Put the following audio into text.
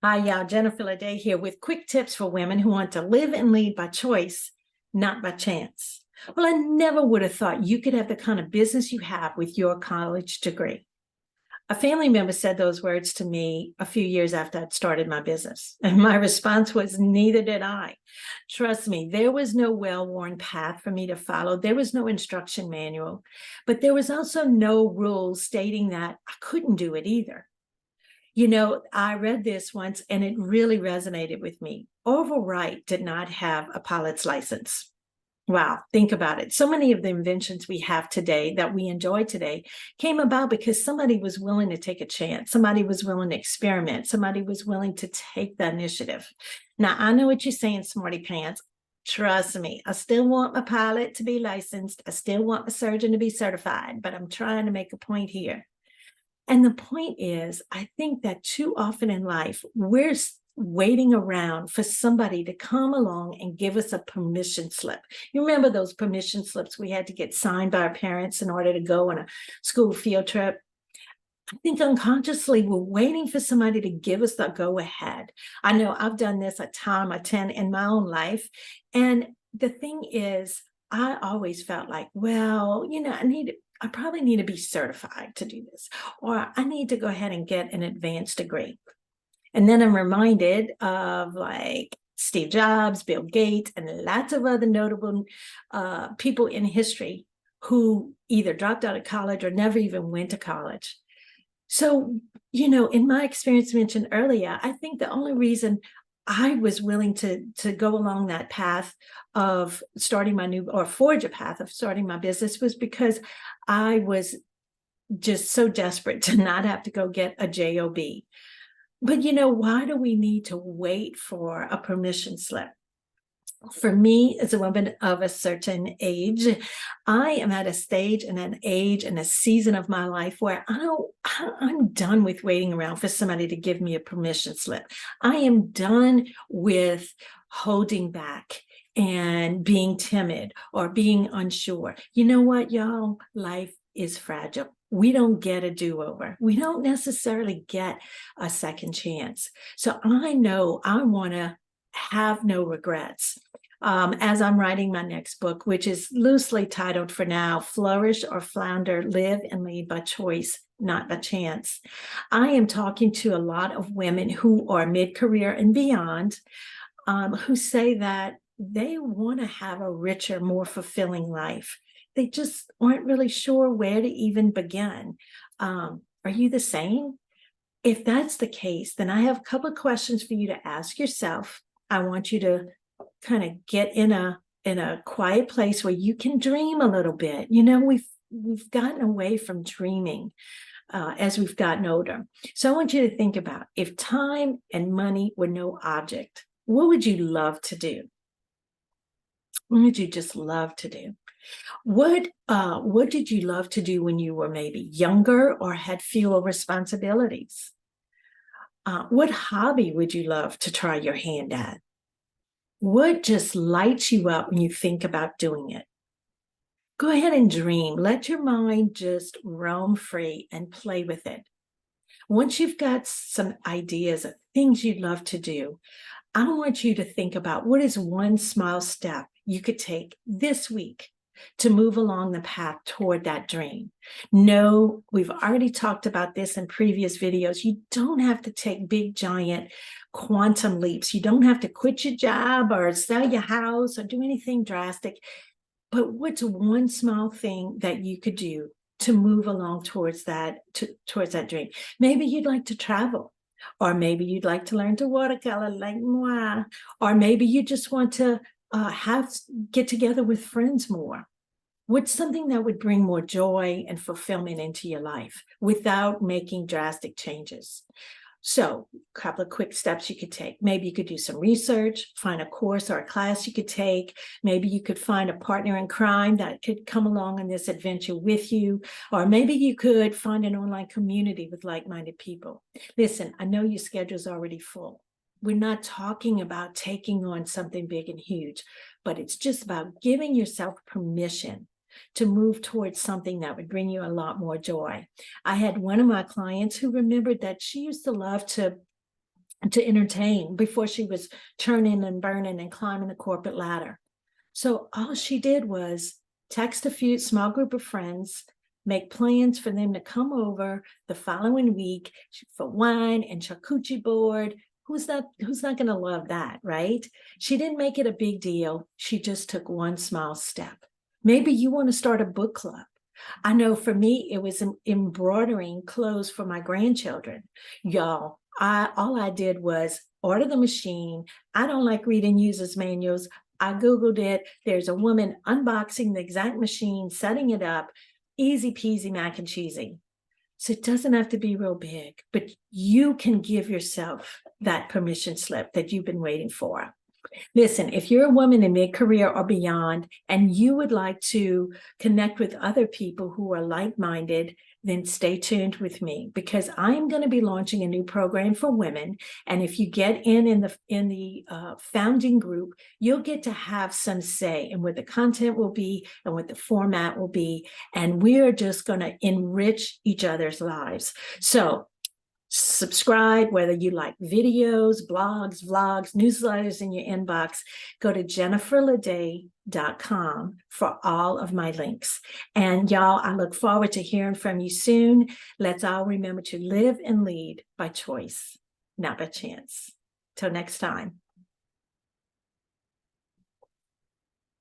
Hi, y'all. Jennifer Lede here with quick tips for women who want to live and lead by choice, not by chance. Well, I never would have thought you could have the kind of business you have with your college degree. A family member said those words to me a few years after I'd started my business. And my response was, neither did I. Trust me, there was no well-worn path for me to follow. There was no instruction manual, but there was also no rules stating that I couldn't do it either. I read this once and it really resonated with me. Orville Wright did not have a pilot's license. Wow, think about it. So many of the inventions we have today that we enjoy today came about because somebody was willing to take a chance. Somebody was willing to experiment. Somebody was willing to take the initiative. Now, I know what you're saying, smarty pants. Trust me, I still want my pilot to be licensed. I still want my surgeon to be certified, but I'm trying to make a point here. And the point is, I think that too often in life, we're waiting around for somebody to come along and give us a permission slip. You remember those permission slips we had to get signed by our parents in order to go on a school field trip? I think unconsciously we're waiting for somebody to give us the go ahead. I know I've done this a time or 10 in my own life. And the thing is, I always felt like, well, I probably need to be certified to do this, or I need to go ahead and get an advanced degree. And then I'm reminded of like Steve Jobs, Bill Gates, and lots of other notable people in history who either dropped out of college or never even went to college. So, in my experience mentioned earlier, I think the only reason I was willing to go along that path of starting forge a path of starting my business was because I was just so desperate to not have to go get a job. But why do we need to wait for a permission slip? For me, as a woman of a certain age, I am at a stage and an age and a season of my life where I'm done with waiting around for somebody to give me a permission slip. I am done with holding back and being timid or being unsure. You know what, y'all? Life is fragile. We don't get a do-over. We don't necessarily get a second chance. So I know I want to have no regrets. As I'm writing my next book, which is loosely titled for now, Flourish or Flounder, Live and Lead by Choice, Not by Chance. I am talking to a lot of women who are mid-career and beyond, who say that they want to have a richer, more fulfilling life. They just aren't really sure where to even begin. Are you the same? If that's the case, then I have a couple of questions for you to ask yourself. I want you to kind of get in a quiet place where you can dream a little bit. We've gotten away from dreaming as we've gotten older. So I want you to think about, if time and money were no object, what would you love to do? What would you just love to do? What did you love to do when you were maybe younger or had fewer responsibilities? What hobby would you love to try your hand at? What just lights you up when you think about doing it? Go ahead and dream. Let your mind just roam free and play with it. Once you've got some ideas of things you'd love to do, I want you to think about what is one small step you could take this week to move along the path toward that dream. No, we've already talked about this in previous videos. You don't have to take big, giant quantum leaps. You don't have to quit your job or sell your house or do anything drastic. But what's one small thing that you could do to move along towards that dream? Maybe you'd like to travel, or maybe you'd like to learn to watercolor like moi, or maybe you just want to get together with friends more. What's something that would bring more joy and fulfillment into your life without making drastic changes? So a couple of quick steps you could take. Maybe you could do some research, find a course or a class you could take. Maybe you could find a partner in crime that could come along on this adventure with you. Or maybe you could find an online community with like-minded people. Listen, I know your schedule's already full. We're not talking about taking on something big and huge, but it's just about giving yourself permission to move towards something that would bring you a lot more joy. I had one of my clients who remembered that she used to love to to entertain before she was turning and burning and climbing the corporate ladder. So all she did was text a few small group of friends, make plans for them to come over the following week for wine and charcuterie board. Who's not going to love that, right? She didn't make it a big deal. She just took one small step. Maybe you want to start a book club. I know for me, it was embroidering clothes for my grandchildren. Y'all, all I did was order the machine. I don't like reading users manuals. I Googled it. There's a woman unboxing the exact machine, setting it up. Easy peasy mac and cheesy. So it doesn't have to be real big, but you can give yourself that permission slip that you've been waiting for. Listen, if you're a woman in mid-career or beyond, and you would like to connect with other people who are like-minded, then stay tuned with me, because I am going to be launching a new program for women. And if you get in the founding group, you'll get to have some say in what the content will be and what the format will be. And we are just going to enrich each other's lives. So subscribe, whether you like videos, blogs, vlogs, newsletters in your inbox. Go to jenniferleday.com for all of my links. And y'all, I look forward to hearing from you soon. Let's all remember to live and lead by choice, not by chance. Till next time.